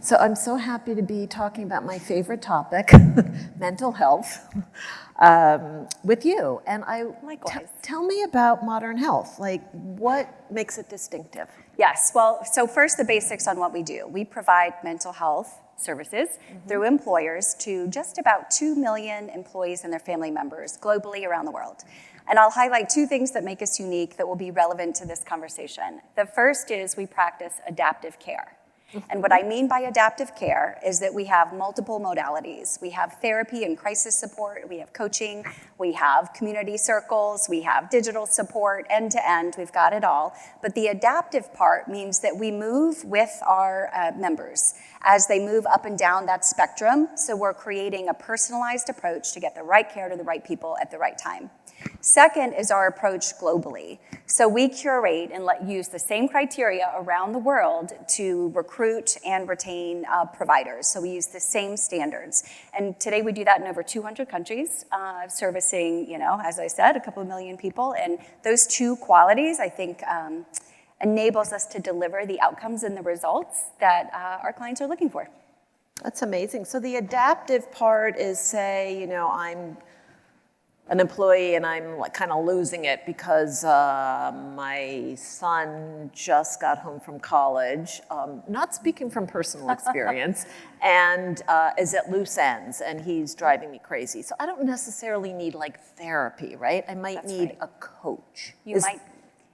So I'm so happy to be talking about my favorite topic, mental health, with you. And Likewise. Tell me about modern health. Like, what makes it distinctive? Yes, well, so first the basics on what we do. We provide mental health services through employers to just about 2 million employees and their family members globally around the world. And I'll highlight two things that make us unique that will be relevant to this conversation. The first is we practice adaptive care. And what I mean by adaptive care is that we have multiple modalities. We have therapy and crisis support, we have coaching, we have community circles, we have digital support, end to end, we've got it all. But the adaptive part means that we move with our members as they move up and down that spectrum. So we're creating a personalized approach to get the right care to the right people at the right time. Second is our approach globally. So we curate and use the same criteria around the world to recruit and retain providers. So we use the same standards. And today we do that in over 200 countries, servicing, as I said, a couple of million people. And those two qualities, I think, enables us to deliver the outcomes and the results that our clients are looking for. That's amazing. So the adaptive part is, say, I'm an employee and I'm kind of losing it because my son just got home from college, not speaking from personal experience, and is at loose ends and he's driving me crazy. So I don't necessarily need therapy, right? I might need a coach.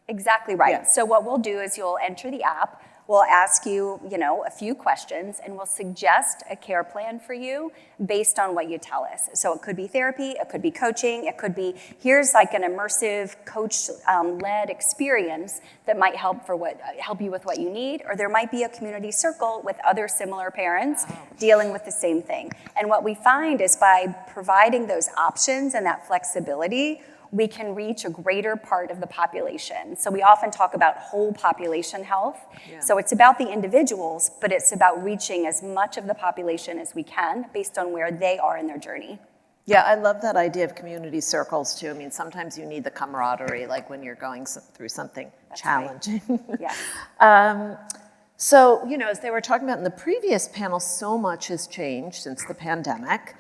Exactly right. Yeah. So what we'll do is you'll enter the app, we'll ask you, a few questions, and we'll suggest a care plan for you based on what you tell us. So it could be therapy, it could be coaching, it could be, here's an immersive coach-led experience that might help you with what you need, or there might be a community circle with other similar parents dealing with the same thing. And what we find is by providing those options and that flexibility, we can reach a greater part of the population. So we often talk about whole population health. Yeah. So it's about the individuals, but it's about reaching as much of the population as we can based on where they are in their journey. Yeah, I love that idea of community circles too. I mean, sometimes you need the camaraderie, like when you're going through something challenging. Right. Yeah. So, as they were talking about in the previous panel, so much has changed since the pandemic.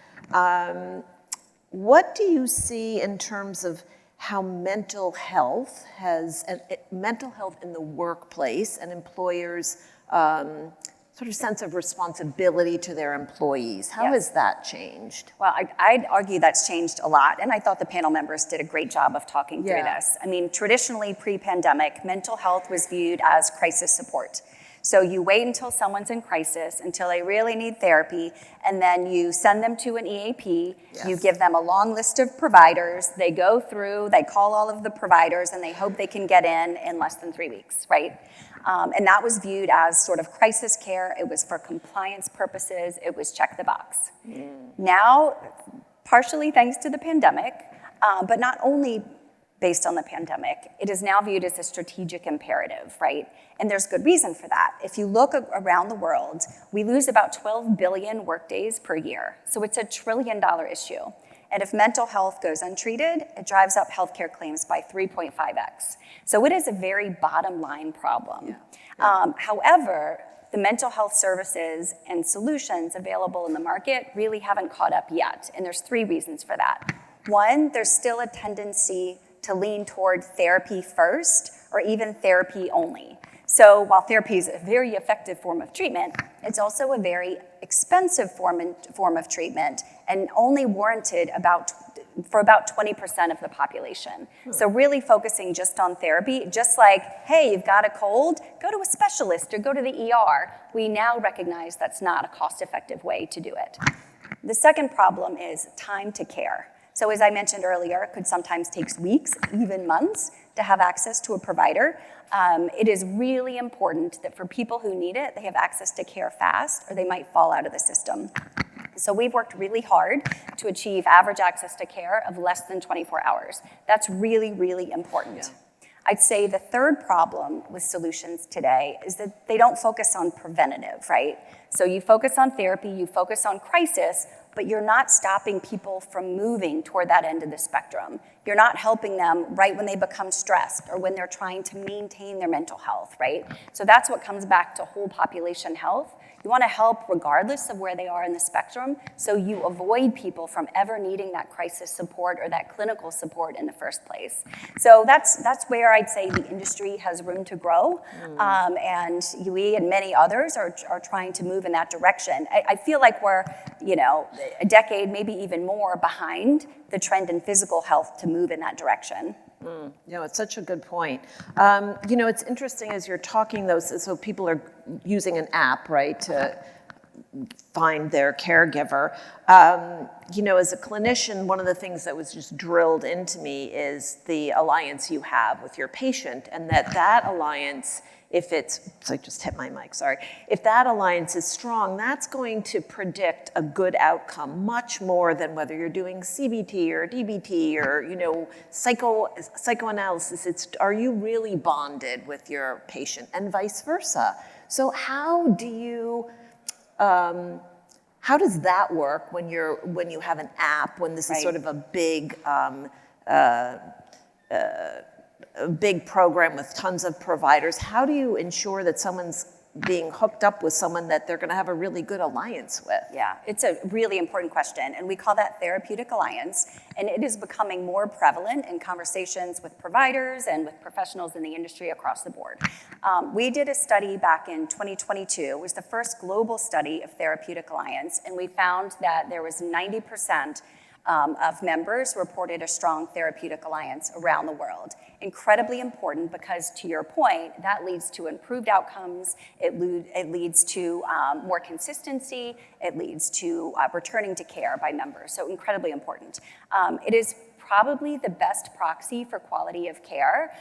What do you see in terms of how mental health in the workplace and employers' sort of sense of responsibility to their employees? How has that changed? Well, I'd argue that's changed a lot, and I thought the panel members did a great job of talking through this. I mean, traditionally, pre-pandemic, mental health was viewed as crisis support. So you wait until someone's in crisis, until they really need therapy, and then you send them to an EAP. Yes. You give them a long list of providers. They go through, they call all of the providers, and they hope they can get in less than 3 weeks, right? And that was viewed as sort of crisis care. It was for compliance purposes. It was check the box. Now, partially thanks to the pandemic, but not only based on the pandemic, it is now viewed as a strategic imperative, right? And there's good reason for that. If you look around the world, we lose about 12 billion workdays per year. So it's $1 trillion issue. And if mental health goes untreated, it drives up healthcare claims by 3.5x. So it is a very bottom line problem. Yeah. However, the mental health services and solutions available in the market really haven't caught up yet. And there's 3 reasons for that. One, there's still a tendency to lean toward therapy first or even therapy only. So while therapy is a very effective form of treatment, it's also a very expensive form of treatment and only warranted for about 20% of the population. So really focusing just on therapy, just like, hey, you've got a cold, go to a specialist or go to the ER. We now recognize that's not a cost-effective way to do it. The second problem is time to care. So as I mentioned earlier, it could sometimes take weeks, even months, to have access to a provider. It is really important that for people who need it, they have access to care fast, or they might fall out of the system. So we've worked really hard to achieve average access to care of less than 24 hours. That's really, really important. Yeah. I'd say the third problem with solutions today is that they don't focus on preventative, right? So you focus on therapy, you focus on crisis, but you're not stopping people from moving toward that end of the spectrum. You're not helping them right when they become stressed or when they're trying to maintain their mental health, right? So that's what comes back to whole population health. You want to help regardless of where they are in the spectrum, so you avoid people from ever needing that crisis support or that clinical support in the first place. So that's where I'd say the industry has room to grow, and we and many others are trying to move in that direction. I feel like we're, a decade, maybe even more behind the trend in physical health to move in that direction. It's such a good point. It's interesting as you're talking, though, so people are using an app, right, to find their caregiver. As a clinician, one of the things that was just drilled into me is the alliance you have with your patient, and that alliance, if I just hit my mic, sorry. If that alliance is strong, that's going to predict a good outcome much more than whether you're doing CBT or DBT or, psychoanalysis. Are you really bonded with your patient, and vice versa? So how does that work when you have an app, when this is sort of a big program with tons of providers? How do you ensure that someone's being hooked up with someone that they're going to have a really good alliance with? Yeah, it's a really important question, and we call that therapeutic alliance, and it is becoming more prevalent in conversations with providers and with professionals in the industry across the board. We did a study back in 2022. It was the first global study of therapeutic alliance, and we found that there was 90% of members reported a strong therapeutic alliance around the world. Incredibly important because, to your point, that leads to improved outcomes, it leads to more consistency, it leads to returning to care by members, so incredibly important. It is probably the best proxy for quality of care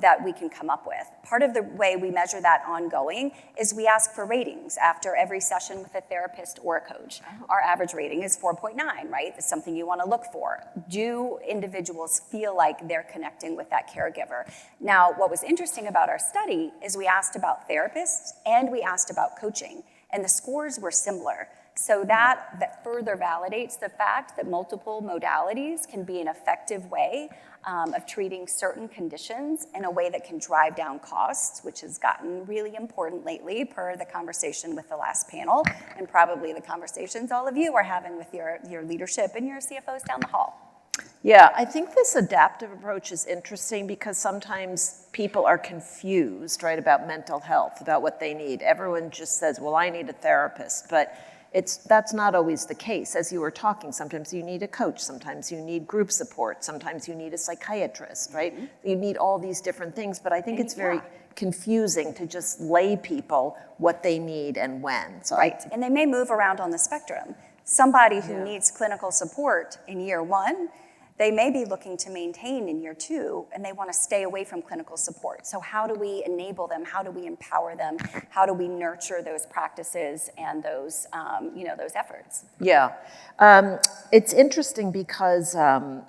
that we can come up with. Part of the way we measure that ongoing is we ask for ratings after every session with a therapist or a coach. Our average rating is 4.9, right? That's something you want to look for. Do individuals feel like they're connecting with that caregiver? Now, what was interesting about our study is we asked about therapists and we asked about coaching, and the scores were similar. So that further validates the fact that multiple modalities can be an effective way of treating certain conditions in a way that can drive down costs, which has gotten really important lately per the conversation with the last panel, and probably the conversations all of you are having with your leadership and your CFOs down the hall. Yeah, I think this adaptive approach is interesting because sometimes people are confused, right, about mental health, about what they need. Everyone just says, well, I need a therapist, but that's not always the case. As you were talking, sometimes you need a coach, sometimes you need group support, sometimes you need a psychiatrist, right? You need all these different things, but I think it's very confusing to just lay people what they need and when. So right, and they may move around on the spectrum. Somebody who needs clinical support in year 1, they may be looking to maintain in year 2, and they want to stay away from clinical support. So how do we enable them? How do we empower them? How do we nurture those practices and those, those efforts? Yeah, it's interesting because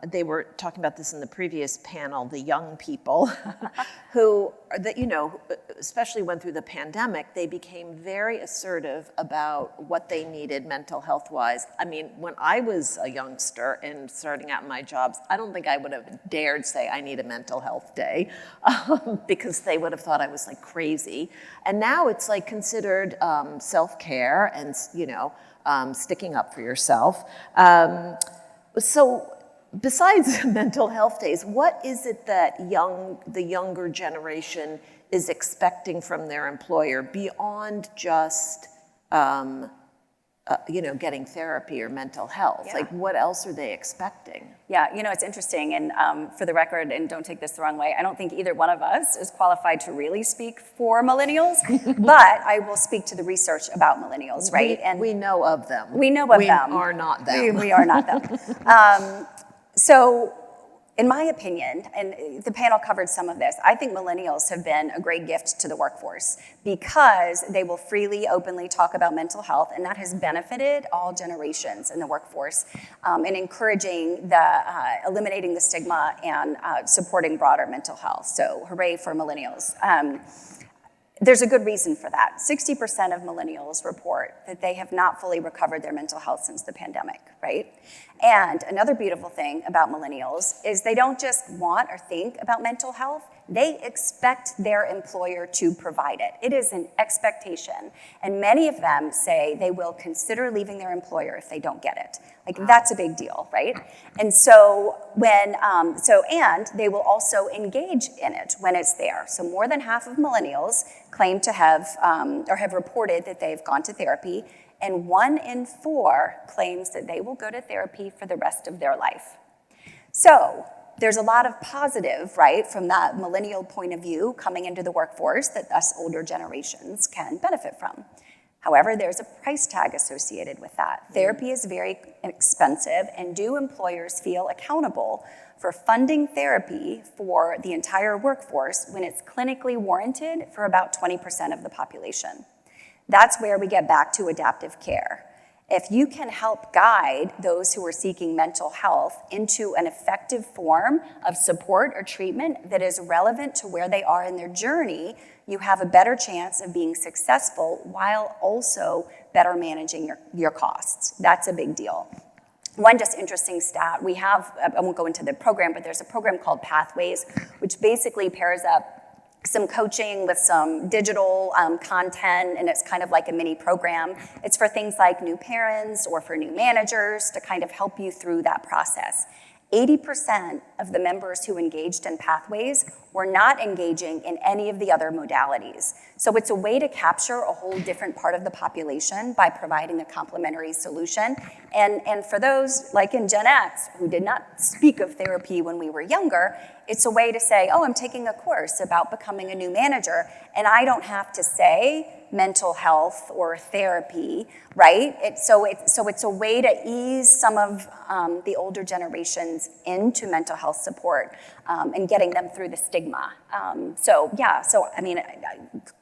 they were talking about this in the previous panel, the young people who, especially went through the pandemic, they became very assertive about what they needed mental health-wise. I mean, when I was a youngster and starting out in my jobs, I don't think I would have dared say I need a mental health day because they would have thought I was like crazy. And now it's like considered self-care and, sticking up for yourself. So besides mental health days, what is it that the younger generation is expecting from their employer beyond just, getting therapy or mental health? Yeah. Like, what else are they expecting? Yeah, it's interesting, and for the record, and don't take this the wrong way, I don't think either one of us is qualified to really speak for millennials, but I will speak to the research about millennials, right? We know of them. We know of them. We are not them. We are not them. So, in my opinion, and the panel covered some of this, I think millennials have been a great gift to the workforce because they will freely, openly talk about mental health, and that has benefited all generations in the workforce in encouraging eliminating the stigma and supporting broader mental health. So hooray for millennials. there's a good reason for that. 60% of millennials report that they have not fully recovered their mental health since the pandemic, right? And another beautiful thing about millennials is they don't just want or think about mental health, they expect their employer to provide it. It is an expectation. And many of them say they will consider leaving their employer if they don't get it. Like, that's a big deal, right? And so and they will also engage in it when it's there. So more than half of millennials claim to have, or have reported that they've gone to therapy, and 1 in 4 claims that they will go to therapy for the rest of their life. So there's a lot of positive, right, from that millennial point of view coming into the workforce that us older generations can benefit from. However, there's a price tag associated with that. Therapy is very expensive, and do employers feel accountable for funding therapy for the entire workforce when it's clinically warranted for about 20% of the population? That's where we get back to adaptive care. If you can help guide those who are seeking mental health into an effective form of support or treatment that is relevant to where they are in their journey, you have a better chance of being successful while also better managing your costs. That's a big deal. One just interesting stat, we have, I won't go into the program, but there's a program called Pathways, which basically pairs up some coaching with some digital content, and it's kind of like a mini program. It's for things like new parents or for new managers to kind of help you through that process. 80% of the members who engaged in Pathways were not engaging in any of the other modalities. So it's a way to capture a whole different part of the population by providing a complementary solution. And for those, like in Gen X, who did not speak of therapy when we were younger, it's a way to say, oh, I'm taking a course about becoming a new manager, and I don't have to say mental health or therapy, right? So it's a way to ease some of the older generations into mental health support and getting them through the stigma. So I mean,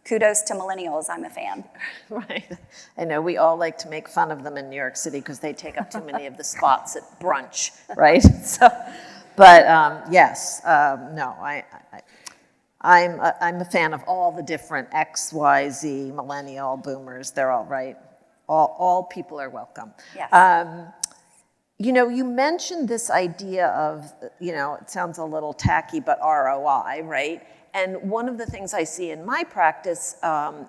kudos to millennials, I'm a fan. Right. I know we all like to make fun of them in New York City because they take up too many of the spots at brunch, right? So, but yes, no, I'm a fan of all the different X, Y, Z, millennial, boomers. They're all right. All people are welcome. Yes. You know, you mentioned this idea of, you know, it sounds a little tacky, but ROI, right? And one of the things I see in my practice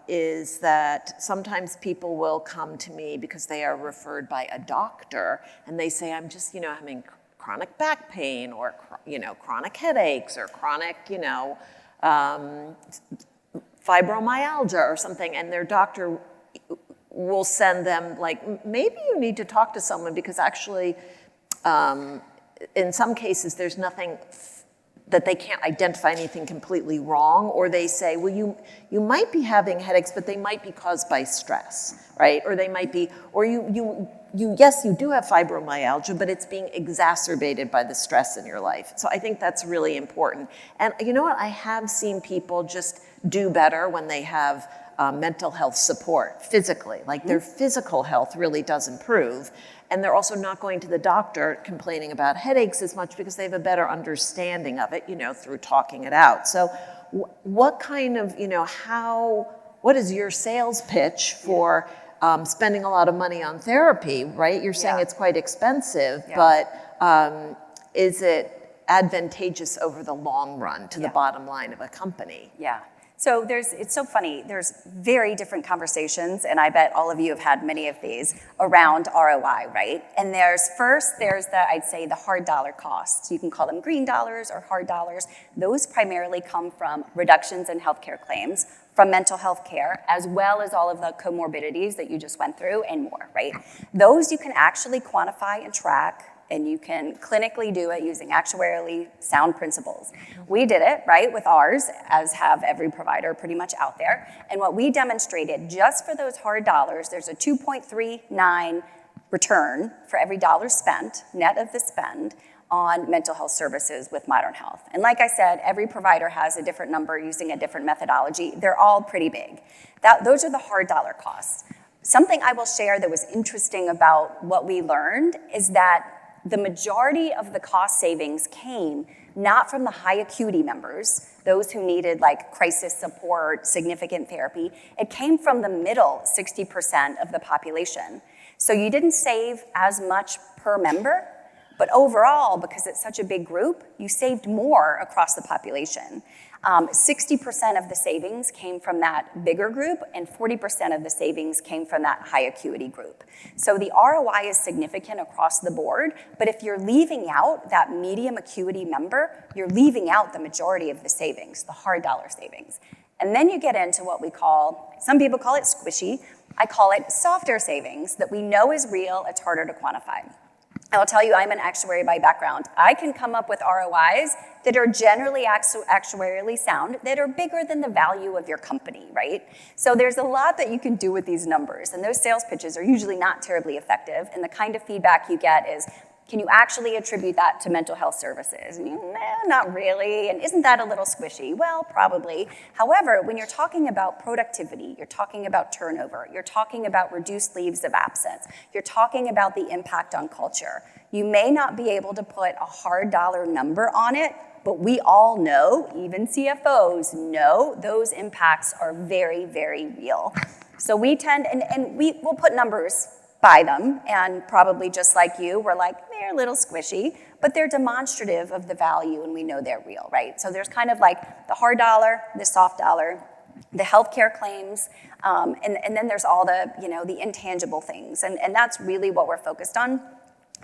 is that sometimes people will come to me because they are referred by a doctor, and they say, I'm just, you know, having chronic back pain, or, you know, chronic headaches, or chronic, you know, fibromyalgia or something, and their doctor will send them, like, maybe you need to talk to someone because actually, in some cases, there's nothing that they can't identify anything completely wrong, or they say, well, you might be having headaches, but they might be caused by stress, right? Or they might be, or yes, you do have fibromyalgia, but it's being exacerbated by the stress in your life. So I think that's really important. And you know what? I have seen people just do better when they have mental health support physically. Like, their physical health really does improve. And they're also not going to the doctor complaining about headaches as much because they have a better understanding of it, you know, through talking it out. So what kind of, you know, what is your sales pitch for spending a lot of money on therapy, right? You're saying it's quite expensive, but is it advantageous over the long run to the bottom line of a company? Yeah. So it's so funny, there's very different conversations, and I bet all of you have had many of these around ROI, right? And there's I'd say the hard dollar costs. You can call them green dollars or hard dollars. Those primarily come from reductions in healthcare claims, from mental health care, as well as all of the comorbidities that you just went through and more, right? Those you can actually quantify and track, and you can clinically do it using actuarially sound principles. We did it, right, with ours, as have every provider pretty much out there. And what we demonstrated, just for those hard dollars, there's a 2.39 return for every dollar spent, net of the spend, on mental health services with Modern Health. And like I said, every provider has a different number using a different methodology. They're all pretty big. Those are the hard dollar costs. Something I will share that was interesting about what we learned is that the majority of the cost savings came not from the high acuity members, those who needed like crisis support, significant therapy. It came from the middle 60% of the population. So you didn't save as much per member, but overall, because it's such a big group, you saved more across the population. 60% of the savings came from that bigger group, and 40% of the savings came from that high acuity group. So the ROI is significant across the board, but if you're leaving out that medium acuity member, you're leaving out the majority of the savings, the hard dollar savings. And then you get into what we call, some people call it squishy, I call it softer savings that we know is real, it's harder to quantify. I'll tell you, I'm an actuary by background. I can come up with ROIs that are generally actuarially sound, that are bigger than the value of your company, right? So there's a lot that you can do with these numbers, and those sales pitches are usually not terribly effective, and the kind of feedback you get is, can you actually attribute that to mental health services? And you, not really, and isn't that a little squishy? Well, probably. However, when you're talking about productivity, you're talking about turnover, you're talking about reduced leaves of absence, you're talking about the impact on culture. You may not be able to put a hard dollar number on it, but we all know, even CFOs know, those impacts are very, very real. So we tend, and we'll put numbers by them, and probably just like you, we're like, they're a little squishy, but they're demonstrative of the value, and we know they're real, right? So there's kind of like the hard dollar, the soft dollar, the healthcare claims, and then there's all the, the intangible things, and that's really what we're focused on.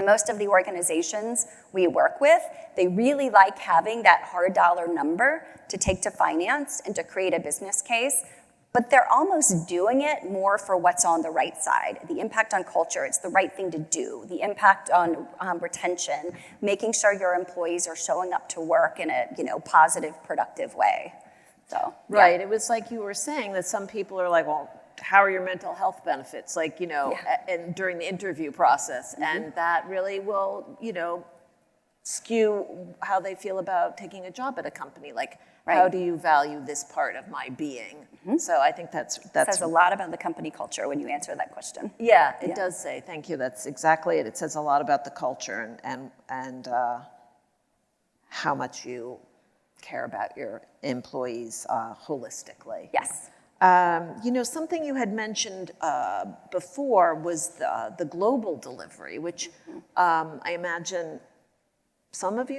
Most of the organizations we work with, they really like having that hard dollar number to take to finance and to create a business case, but they're almost doing it more for what's on the right side. The impact on culture, it's the right thing to do. The impact on retention, making sure your employees are showing up to work in a positive, productive way. So right, yeah. It was like you were saying that some people are like, well, how are your mental health benefits? Like, and during the interview process, and that really will, skew how they feel about taking a job at a company. Like, right. How do you value this part of my being? So I think that says a lot about the company culture when you answer that question. Yeah, it does say. Thank you. That's exactly it. It says a lot about the culture and how much you care about your employees holistically. Yes. Something you had mentioned before was the global delivery, which I imagine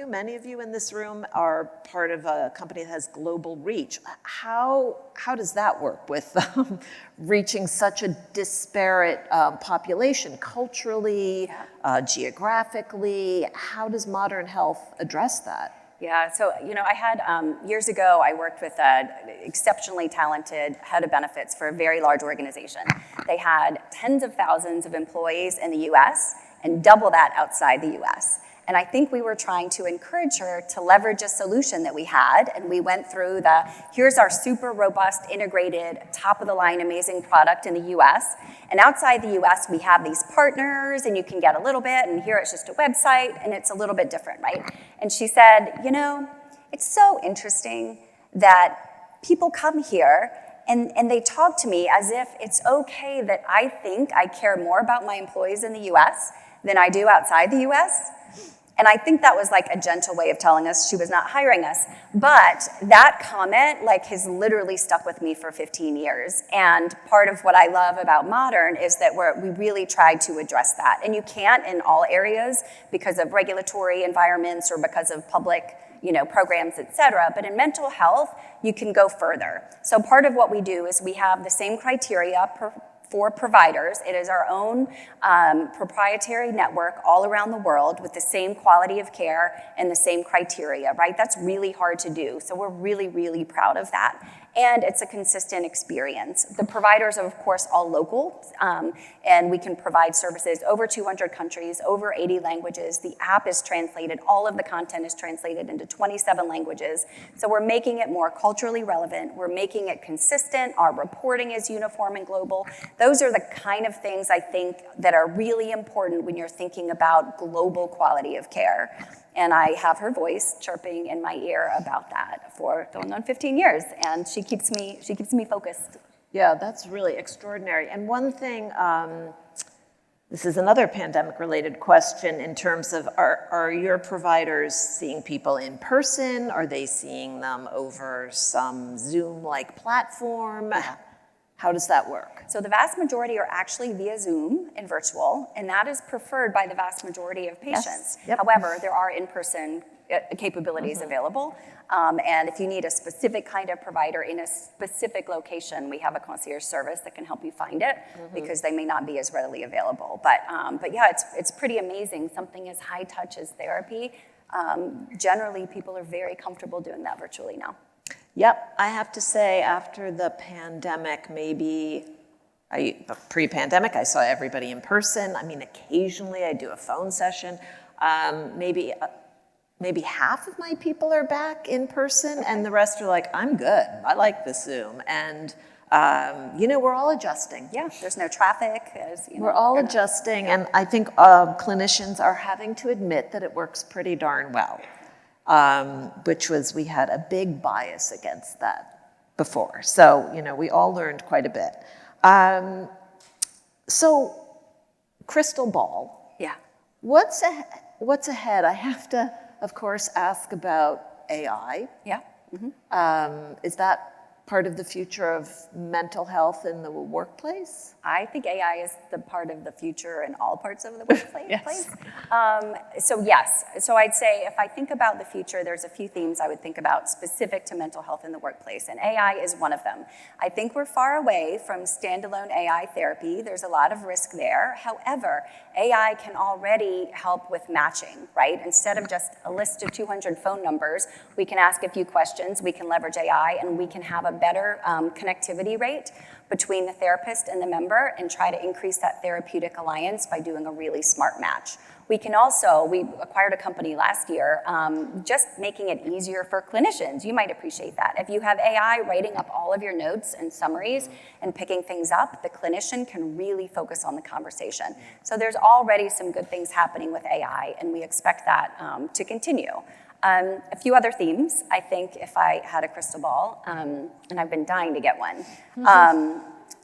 many of you in this room are part of a company that has global reach. How does that work with reaching such a disparate population culturally, geographically? How does Modern Health address that? Yeah, so, I had, years ago, I worked with an exceptionally talented head of benefits for a very large organization. They had tens of thousands of employees in the US and double that outside the US. And I think we were trying to encourage her to leverage a solution that we had, and we went through here's our super robust, integrated, top-of-the-line, amazing product in the US, and outside the US, we have these partners, and you can get a little bit, and here it's just a website, and it's a little bit different, right? And she said, it's so interesting that people come here, and they talk to me as if it's okay that I think I care more about my employees in the US than I do outside the US. And I think that was like a gentle way of telling us she was not hiring us. But that comment has literally stuck with me for 15 years. And part of what I love about Modern is that we really tried to address that. And you can't in all areas because of regulatory environments or because of public programs, et cetera. But in mental health, you can go further. So part of what we do is we have the same criteria for providers. It is our own proprietary network all around the world with the same quality of care and the same criteria, right? That's really hard to do. So we're really, really proud of that. And it's a consistent experience. The providers are, of course, all local, and we can provide services over 200 countries, over 80 languages. The app is translated. All of the content is translated into 27 languages. So we're making it more culturally relevant. We're making it consistent. Our reporting is uniform and global. Those are the kind of things I think that are really important when you're thinking about global quality of care. And I have her voice chirping in my ear about that for going on 15 years, and she keeps me focused. Yeah, that's really extraordinary. And one thing this is another pandemic-related question in terms of, are your providers seeing people in person? Are they seeing them over some Zoom-like platform? How does that work? So the vast majority are actually via Zoom and virtual, and that is preferred by the vast majority of patients. Yes. Yep. However, there are in-person capabilities available. And if you need a specific kind of provider in a specific location, we have a concierge service that can help you find it because they may not be as readily available. But yeah, it's pretty amazing. Something as high touch as therapy, generally people are very comfortable doing that virtually now. Yep, I have to say after the pandemic, pre-pandemic, I saw everybody in person. I mean, occasionally I do a phone session. Maybe half of my people are back in person, and the rest are like, I'm good. I like the Zoom. And, we're all adjusting. Yeah, there's no traffic. We're all adjusting, and I think clinicians are having to admit that it works pretty darn well, we had a big bias against that before. So, we all learned quite a bit. So, crystal ball. Yeah. What's ahead? I have to, of course, ask about AI. Yeah. Is that part of the future of mental health in the workplace? I think AI is the part of the future in all parts of the workplace. Yes. So I'd say if I think about the future, there's a few themes I would think about specific to mental health in the workplace, and AI is one of them. I think we're far away from standalone AI therapy. There's a lot of risk there. However, AI can already help with matching, right? Instead of just a list of 200 phone numbers, we can ask a few questions, we can leverage AI, and we can have a better connectivity rate between the therapist and the member and try to increase that therapeutic alliance by doing a really smart match. We acquired a company last year, just making it easier for clinicians. You might appreciate that. If you have AI writing up all of your notes and summaries and picking things up, the clinician can really focus on the conversation. So there's already some good things happening with AI, and we expect that to continue. A few other themes, I think, if I had a crystal ball, and I've been dying to get one.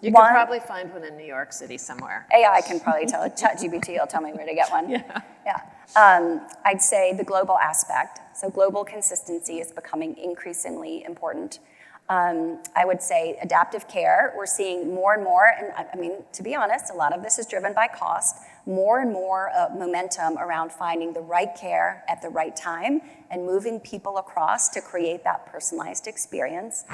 You can probably find one in New York City somewhere. AI can probably tell, ChatGPT will tell me where to get one. Yeah. I'd say the global aspect. So global consistency is becoming increasingly important. I would say adaptive care, we're seeing more and more, and I mean, to be honest, a lot of this is driven by cost, more and more momentum around finding the right care at the right time and moving people across to create that personalized experience.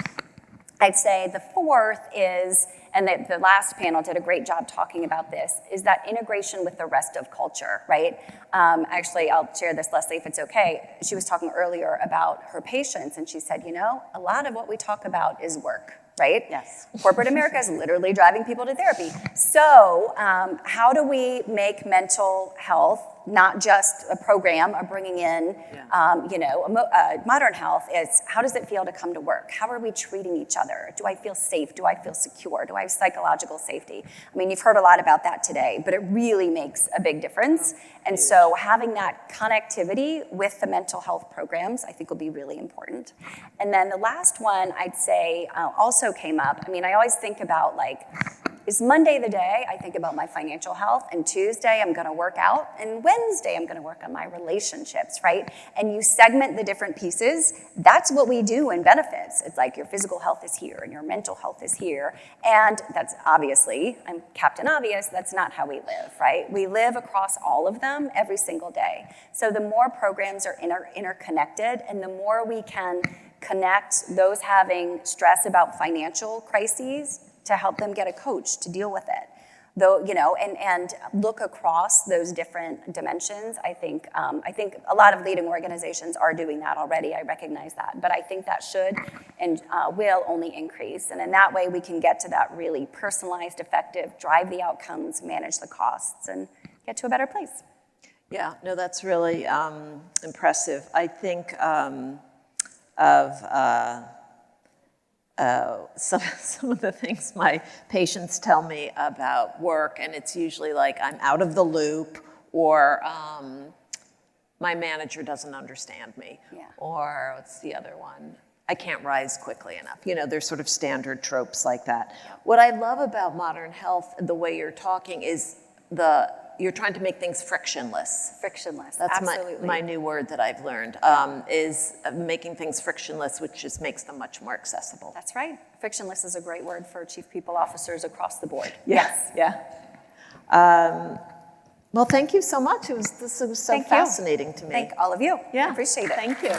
I'd say the fourth is, and the last panel did a great job talking about this, is that integration with the rest of culture, right? Actually, I'll share this, Lesley, if it's okay. She was talking earlier about her patients, and she said, a lot of what we talk about is work, right? Yes. Corporate America is literally driving people to therapy. So how do we make mental health not just a program or bringing in, modern health? Is how does it feel to come to work? How are we treating each other? Do I feel safe? Do I feel secure? Do I have psychological safety? I mean, you've heard a lot about that today, but it really makes a big difference. And so having that connectivity with the mental health programs, I think will be really important. And then the last one I'd say also came up. I mean, I always think about is Monday the day I think about my financial health, and Tuesday I'm gonna work out, and Wednesday I'm gonna work on my relationships, right? And you segment the different pieces. That's what we do in benefits. It's like your physical health is here and your mental health is here. And that's obviously, I'm Captain Obvious, that's not how we live, right? We live across all of them every single day. So the more programs are interconnected and the more we can connect those having stress about financial crises to help them get a coach to deal with it. Though, and look across those different dimensions. I think a lot of leading organizations are doing that already. I recognize that, but I think that should and will only increase. And in that way, we can get to that really personalized, effective, drive the outcomes, manage the costs, and get to a better place. Yeah, no, that's really impressive. I think some of the things my patients tell me about work, and it's usually like I'm out of the loop, or my manager doesn't understand me, or what's the other one? I can't rise quickly enough. There's sort of standard tropes like that. What I love about modern health, the way you're talking, is the you're trying to make things frictionless. Frictionless, That's absolutely. my new word that I've learned, is making things frictionless, which just makes them much more accessible. That's right. Frictionless is a great word for chief people officers across the board. Yes. Yeah. Well, thank you so much. This was so Thank you. fascinating to me. Thank all of you. Yeah. I appreciate it. Thank you.